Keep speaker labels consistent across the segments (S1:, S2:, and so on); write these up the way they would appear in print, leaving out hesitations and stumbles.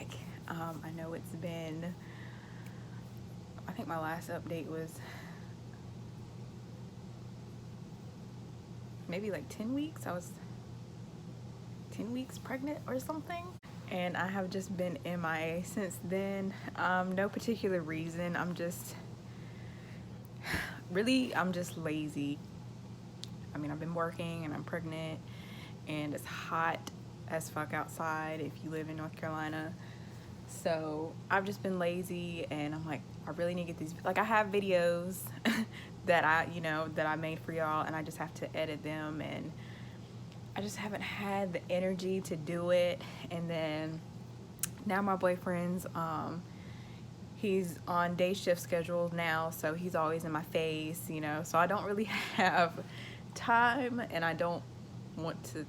S1: back. I know it's been, I think my last update was maybe like 10 weeks. I was 10 weeks pregnant or something. And I have just been MIA since then. No particular reason. I'm just lazy. I mean, I've been working and I'm pregnant and it's hot as fuck outside if you live in North Carolina. So I've just been lazy and I'm like, I really need to get these, like I have videos that I made for y'all and I just have to edit them, and I just haven't had the energy to do it. And then now my boyfriend's, he's on day shift schedule now, so he's always in my face, so I don't really have time, and I don't want to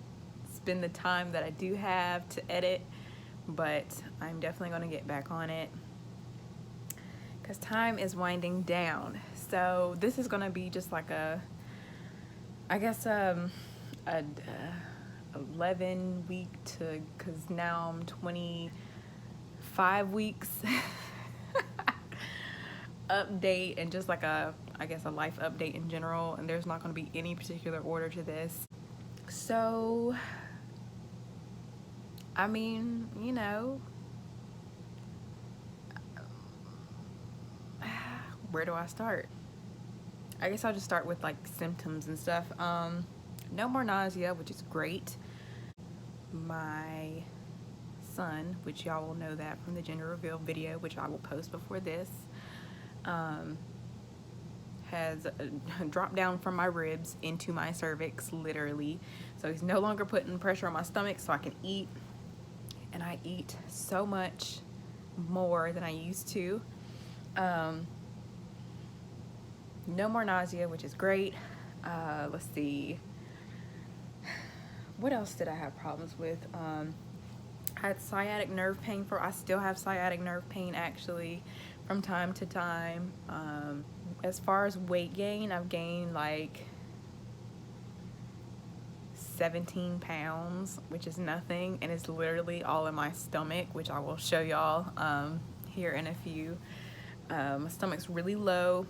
S1: spend the time that I do have to edit, but I'm definitely going to get back on it because time is winding down. So this is going to be just like a 11 week to, because now I'm 25 weeks update, and just like a life update in general, and there's not going to be any particular order to this. So I mean, where do I start? I guess I'll just start with like symptoms and stuff. No more nausea, which is great. My son, which y'all will know that from the gender reveal video, which I will post before this, has dropped down from my ribs into my cervix, literally. So he's no longer putting pressure on my stomach, so I can eat. And I eat so much more than I used to. No more nausea, which is great. Let's see. What else did I have problems with? I had sciatic nerve pain I still have sciatic nerve pain actually from time to time. As far as weight gain, I've gained like 17 pounds, which is nothing, and it's literally all in my stomach, which I will show y'all here in a few. My stomach's really low.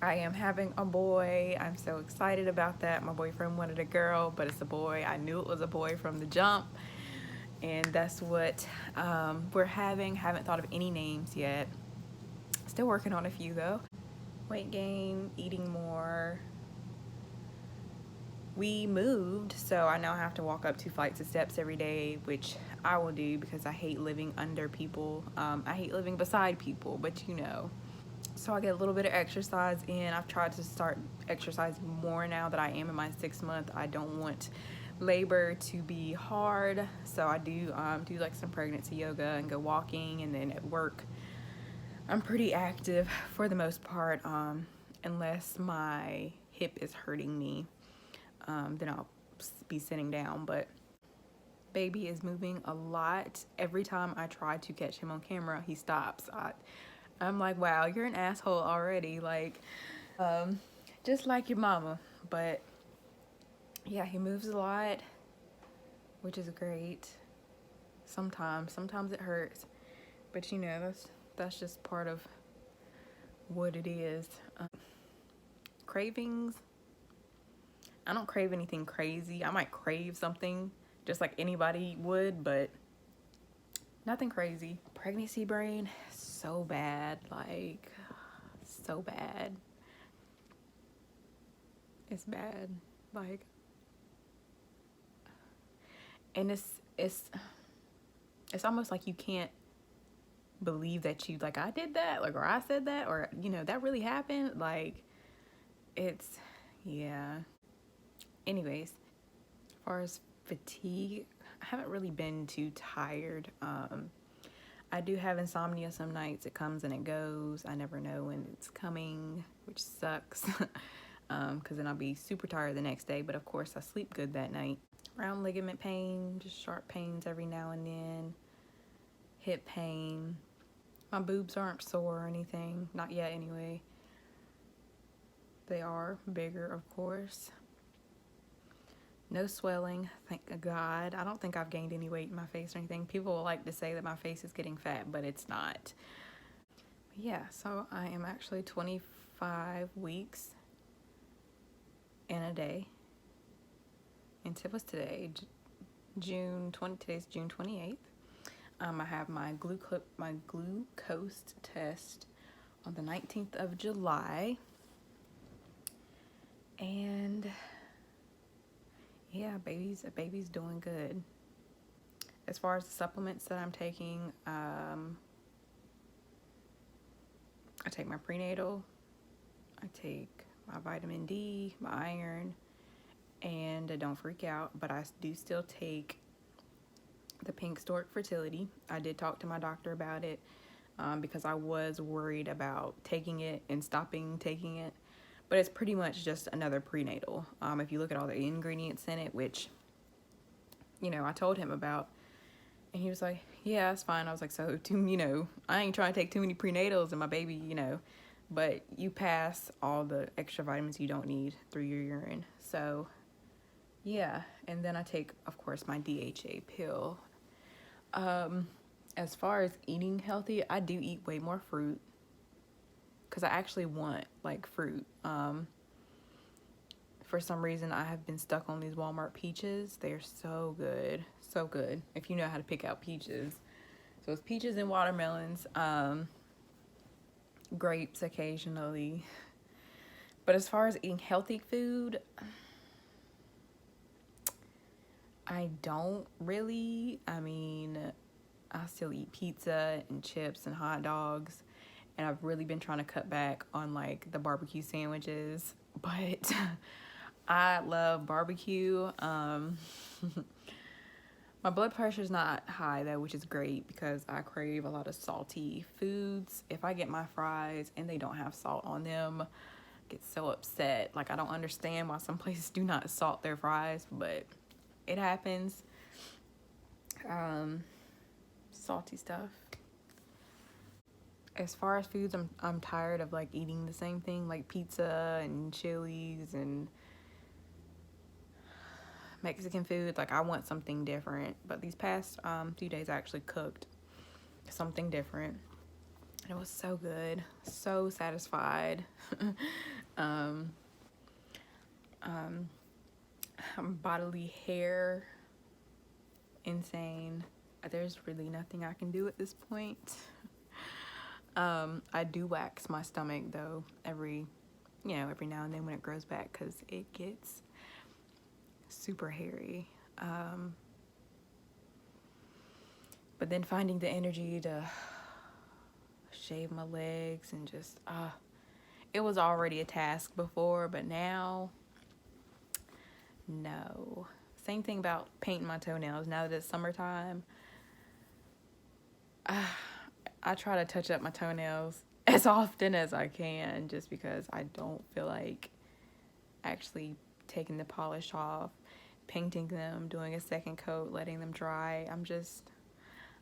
S1: I am having a boy. I'm so excited about that. My boyfriend wanted a girl, but it's a boy. I knew it was a boy from the jump, and that's what we're having. Haven't thought of any names yet. Still working on a few though. Weight gain, eating more. We moved, so I now have to walk up 2 flights of steps every day, which I will do because I hate living under people. I hate living beside people, but So I get a little bit of exercise in. I've tried to start exercising more now that I am in my 6th month. I don't want labor to be hard, so I do like some pregnancy yoga and go walking, and then at work I'm pretty active for the most part, unless my hip is hurting me, then I'll be sitting down. But baby is moving a lot. Every time I try to catch him on camera, he stops. I'm like, wow, you're an asshole already, like just like your mama. But yeah, he moves a lot, which is great. Sometimes it hurts, but that's just part of what it is. Cravings, I don't crave anything crazy. I might crave something just like anybody would, but nothing crazy. Pregnancy brain, so bad, like so bad. It's bad, like, and it's almost like you can't believe that I did that, like, or I said that, or that really happened. Like, yeah. Anyways, as far as fatigue, I haven't really been too tired. I do have insomnia some nights. It comes and it goes. I never know when it's coming, which sucks. Because then I'll be super tired the next day, but of course I sleep good that night. Round ligament pain, just sharp pains every now and then. Hip pain. My boobs aren't sore or anything, not yet anyway. They are bigger, of course. No swelling, thank God. I don't think I've gained any weight in my face or anything. People like to say that my face is getting fat, but it's not. Yeah, so I am actually 25 weeks in a day. And what's today? Today's June 28th. I have my glucose test on the 19th of July. And yeah, baby's doing good. As far as the supplements that I'm taking, I take my prenatal, I take my vitamin D, my iron, and don't freak out, but I do still take the Pink Stork Fertility. I did talk to my doctor about it because I was worried about taking it and stopping taking it, but it's pretty much just another prenatal. If you look at all the ingredients in it, which, I told him about, and he was like, yeah, that's fine. I was like, so, I ain't trying to take too many prenatals and my baby, but you pass all the extra vitamins you don't need through your urine. So, yeah. And then I take, of course, my DHA pill. As far as eating healthy, I do eat way more fruit because I actually want, fruit. For some reason, I have been stuck on these Walmart peaches. They're so good. So good. If you know how to pick out peaches. So it's peaches and watermelons. Grapes occasionally. But as far as eating healthy food, I don't really. I still eat pizza and chips and hot dogs. And I've really been trying to cut back on, the barbecue sandwiches. But I love barbecue. My blood pressure is not high, though, which is great because I crave a lot of salty foods. If I get my fries and they don't have salt on them, I get so upset. I don't understand why some places do not salt their fries, but it happens. Salty stuff. As far as foods, I'm tired of eating the same thing, like pizza and Chili's and Mexican food. I want something different. But these past few days I actually cooked something different. And it was so good. So satisfied. Bodily hair, insane. There's really nothing I can do at this point. I do wax my stomach though every now and then when it grows back because it gets super hairy. But then finding the energy to shave my legs and just it was already a task before, but now no. Same thing about painting my toenails. Now that it's summertime, I try to touch up my toenails as often as I can just because I don't feel like actually taking the polish off, painting them, doing a second coat, letting them dry. I'm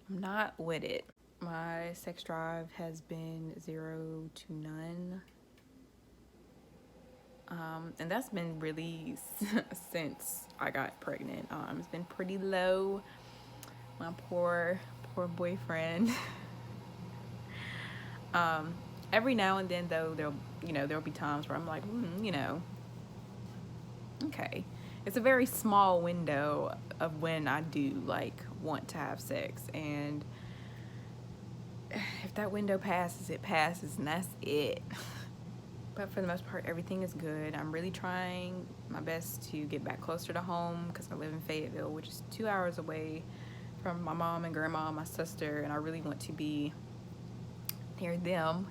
S1: not with it. My sex drive has been 0 to none. And that's been really since I got pregnant. It's been pretty low. My poor boyfriend. Every now and then though, there'll be times where I'm like, okay. It's a very small window of when I do want to have sex, and if that window passes, it passes, and that's it. But for the most part, everything is good. I'm really trying my best to get back closer to home because I live in Fayetteville, which is 2 hours away from my mom and grandma and my sister, and I really want to be near them,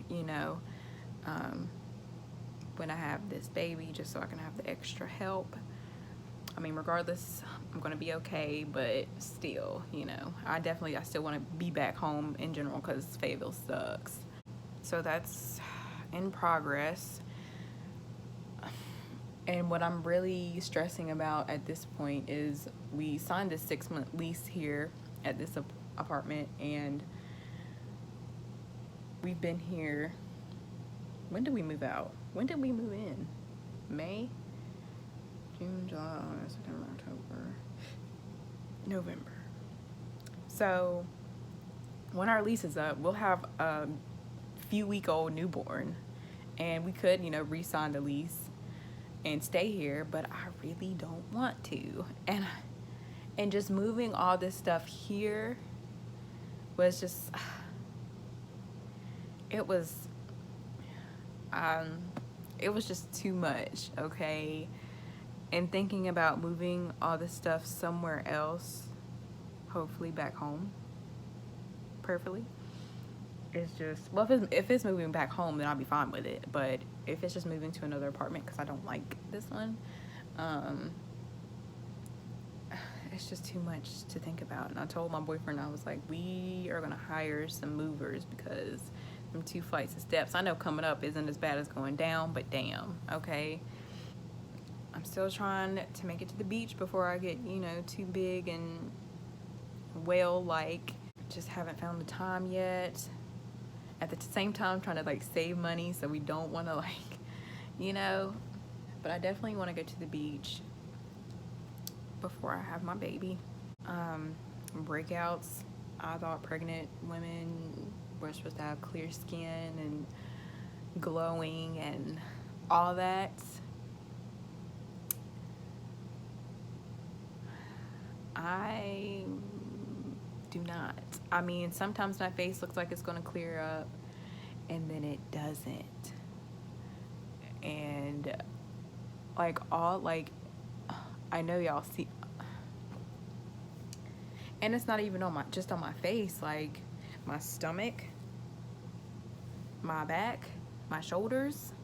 S1: when I have this baby, just so I can have the extra help. Regardless, I'm going to be okay, but still, I still want to be back home in general because Fayetteville sucks. So that's in progress. And what I'm really stressing about at this point is we signed this 6-month lease here at this apartment, and we've been here. When did we move out? When did we move in? May? June, July, August, September, October, November. So when our lease is up, we'll have a few-week-old newborn, and we could, re-sign the lease and stay here, but I really don't want to. And just moving all this stuff here was just, it was just too much, okay? And thinking about moving all this stuff somewhere else, hopefully back home, perfectly. It's just, well, if it's moving back home, then I'll be fine with it. But if it's just moving to another apartment because I don't like this one, it's just too much to think about. And I told my boyfriend, I was like, we are gonna hire some movers because them 2 flights of steps, I know coming up isn't as bad as going down, but damn, okay. I'm still trying to make it to the beach before I get, too big and whale-like. Just haven't found the time yet. At the same time, trying to like save money so we don't want to but I definitely want to go to the beach before I have my baby. Breakouts, I thought pregnant women were supposed to have clear skin and glowing and all that. I do not. I mean, sometimes my face looks like it's going to clear up and then it doesn't. And I know y'all see, and it's not even just on my face, like my stomach, my back, my shoulders.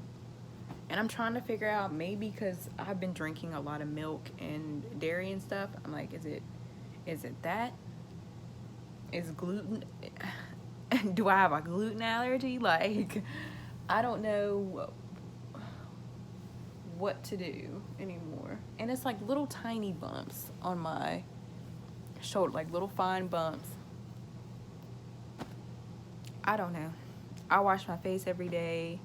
S1: And I'm trying to figure out, maybe because I've been drinking a lot of milk and dairy and stuff, I'm like, is it that? Is gluten, do I have a gluten allergy? Like, I don't know what to do anymore. And it's like little tiny bumps on my shoulder, like little fine bumps. I don't know. I wash my face every day.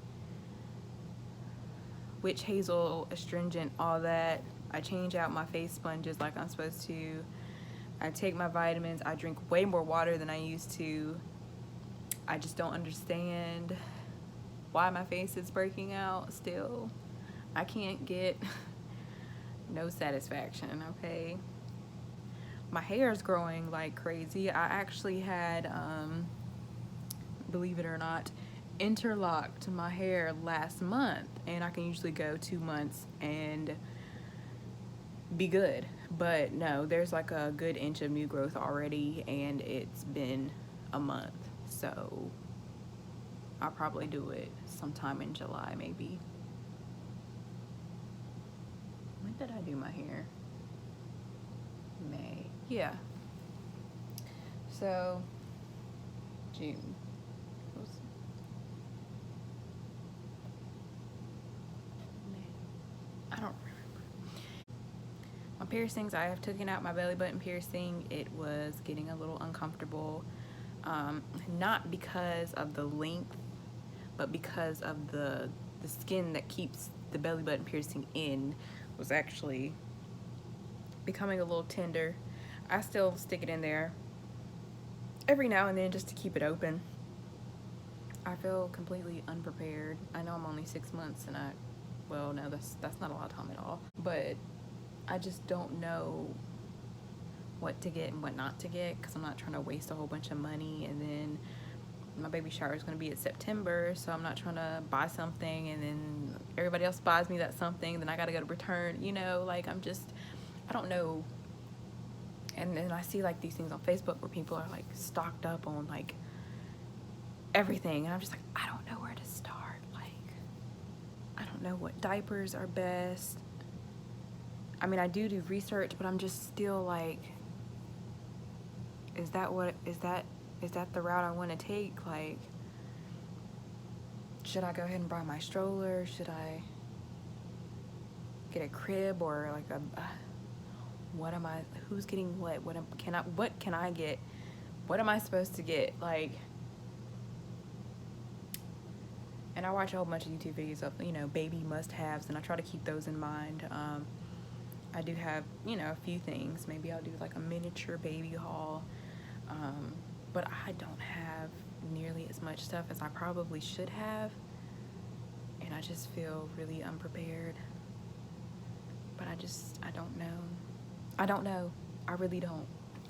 S1: Witch hazel, astringent, all that. I change out my face sponges like I'm supposed to. I take my vitamins. I drink way more water than I used to. I just don't understand why my face is breaking out still. I can't get no satisfaction, okay? My hair is growing like crazy. I actually had, believe it or not, interlocked my hair last month, and I can usually go 2 months and be good. But no, there's like a good inch of new growth already, and it's been a month. So I'll probably do it sometime in July, maybe. When did I do my hair? May. Yeah. So June. I don't remember. My piercings, I have taken out my belly button piercing. It was getting a little uncomfortable. Not because of the length, but because of the skin that keeps the belly button piercing in was actually becoming a little tender. I still stick it in there every now and then just to keep it open. I feel completely unprepared. I know I'm only 6 months, and well, no, that's not a lot of time at all. But I just don't know what to get and what not to get, because I'm not trying to waste a whole bunch of money. And then my baby shower is going to be in September, so I'm not trying to buy something and then everybody else buys me that something, then I got to go to return, like I don't know. And then I see like these things on Facebook where people are like stocked up on like everything, and I'm just like, I don't know where to start. Like, I don't know what diapers are best. I mean, I do research, but I'm just still like, is that the route I want to take? Like, should I go ahead and buy my stroller? Should I get a crib, or like who's getting what? What can I get? What am I supposed to get? Like, and I watch a whole bunch of YouTube videos of, baby must-haves, and I try to keep those in mind. I do have, you know, a few things. Maybe I'll do like a miniature baby haul. But I don't have nearly as much stuff as I probably should have. And I just feel really unprepared. But I don't know. I don't know. I really don't.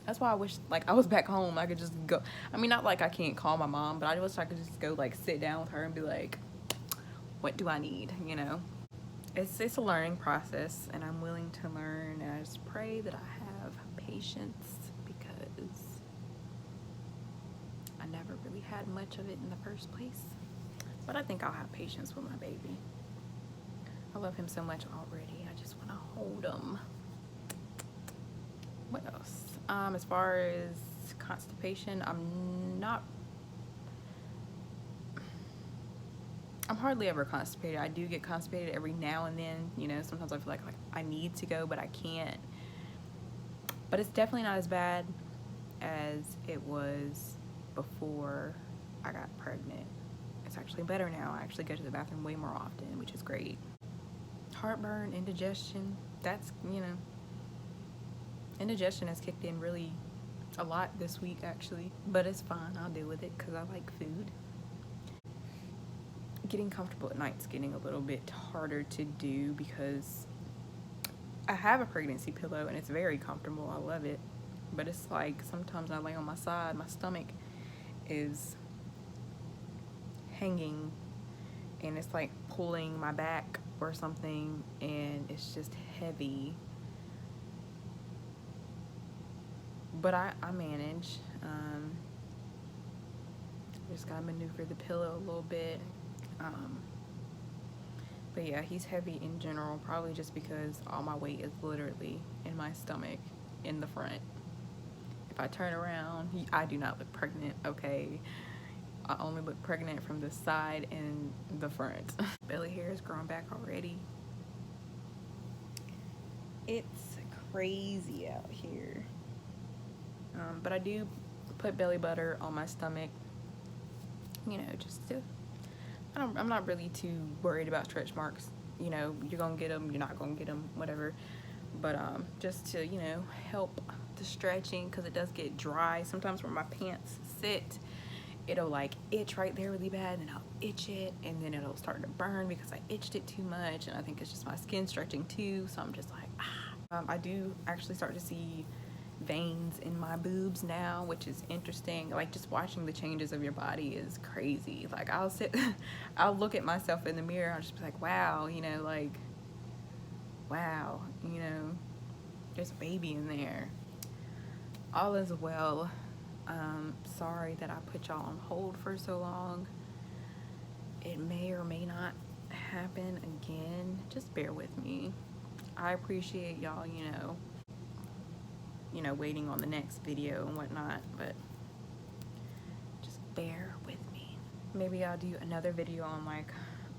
S1: That's why I wish, like, I was back home. I could just go. I mean, not like I can't call my mom, but I wish I could just go, like, sit down with her and be like, what do I need, you know? It's a learning process, and I'm willing to learn, and I just pray that I have patience, because I never really had much of it in the first place. But I think I'll have patience with my baby. I love him so much already. I just want to hold him. What else? As far as constipation, I'm hardly ever constipated. I do get constipated every now and then. You know, sometimes I feel like I need to go, but I can't. But it's definitely not as bad as it was before I got pregnant. It's actually better now. I actually go to the bathroom way more often, which is great. Heartburn, indigestion, that's, you know, indigestion has kicked in really a lot this week, actually. But it's fine. I'll deal with it because I like food. Getting comfortable at night's getting a little bit harder to do because I have a pregnancy pillow and it's very comfortable. I love it. But it's like sometimes I lay on my side, my stomach is hanging and it's like pulling my back or something, and it's just heavy. But I manage. Just gotta maneuver the pillow a little bit. But yeah, he's heavy in general, probably just because all my weight is literally in my stomach in the front. If I turn around, I do not look pregnant, okay? I only look pregnant from the side and the front. Belly hair is growing back already. It's crazy out here. But I do put belly butter on my stomach, you know, just to, I'm not really too worried about stretch marks. You know, you're gonna get them, you're not gonna get them, whatever. But just to, you know, help the stretching, because it does get dry sometimes where my pants sit. It'll like itch right there really bad, and I'll itch it, and then it'll start to burn because I itched it too much, and I think it's just my skin stretching too, so I'm just like, I do actually start to see veins in my boobs now, which is interesting. Like, just watching the changes of your body is crazy. Like, I'll look at myself in the mirror, I'll just be like, wow, you know, like, wow, you know, there's a baby in there. All is well. Sorry that I put y'all on hold for so long. It may or may not happen again. Just bear with me. I appreciate y'all, you know, waiting on the next video and whatnot, but just bear with me. Maybe I'll do another video on like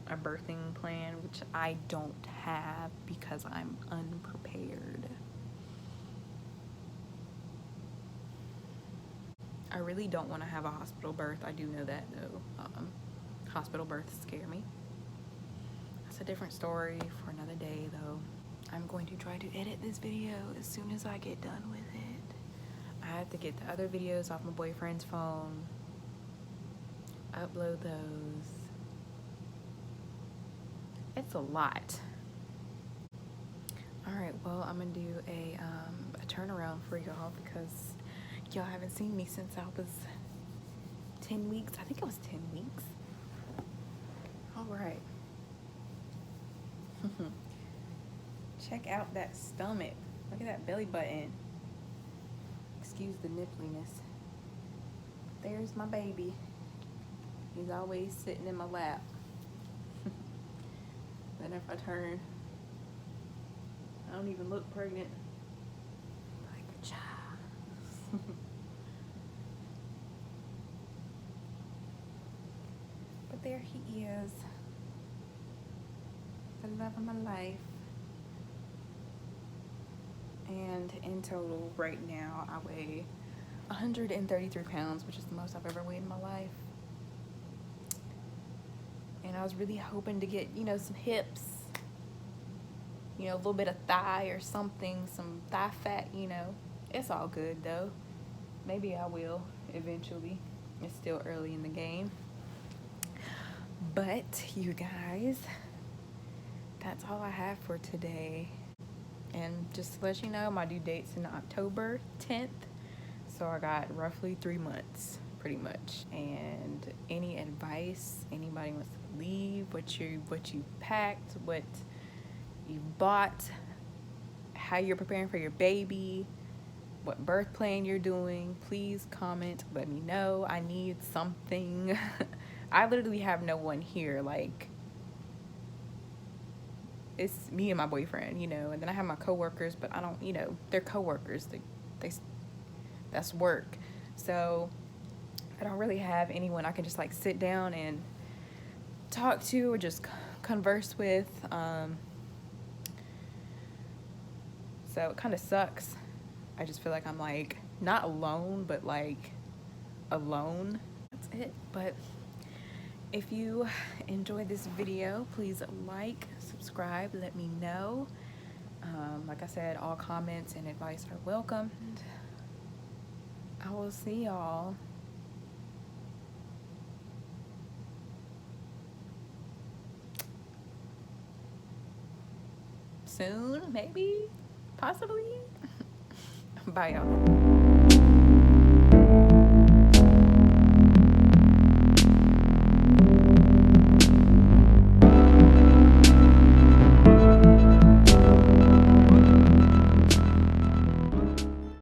S1: a birthing plan, which I don't have because I'm unprepared. I really don't want to have a hospital birth. I do know that though. Hospital births scare me. That's a different story for another day though. I'm going to try to edit this video as soon as I get done with it. I have to get the other videos off my boyfriend's phone, upload those. It's a lot. Alright, well, I'm gonna do a turnaround for y'all because y'all haven't seen me since I was 10 weeks. I think it was 10 weeks. Alright. Check out that stomach. Look at that belly button. Excuse the nippliness. There's my baby. He's always sitting in my lap. Then if I turn, I don't even look pregnant. Like a child. But there he is. The love of my life. And in total, right now, I weigh 133 pounds, which is the most I've ever weighed in my life. And I was really hoping to get, you know, some hips. you know, a little bit of thigh or something, some thigh fat, you know. It's all good though. Maybe I will eventually. It's still early in the game. But you guys, that's all I have for today. And just to let you know, my due date's in October 10th. So I got roughly 3 months, pretty much. And any advice anybody wants to leave, what you packed, what you bought, how you're preparing for your baby, what birth plan you're doing, please comment, let me know. I need something. I literally have no one here. Like, it's me and my boyfriend, you know, and then I have my coworkers, but I don't, you know, they're coworkers. They that's work. So I don't really have anyone I can just like sit down and talk to or just converse with. So it kind of sucks. I just feel like I'm like not alone, but like alone. That's it. But if you enjoyed this video, please like, subscribe, let me know. Like I said, all comments and advice are welcome. And I will see y'all soon, maybe, possibly. Bye, y'all.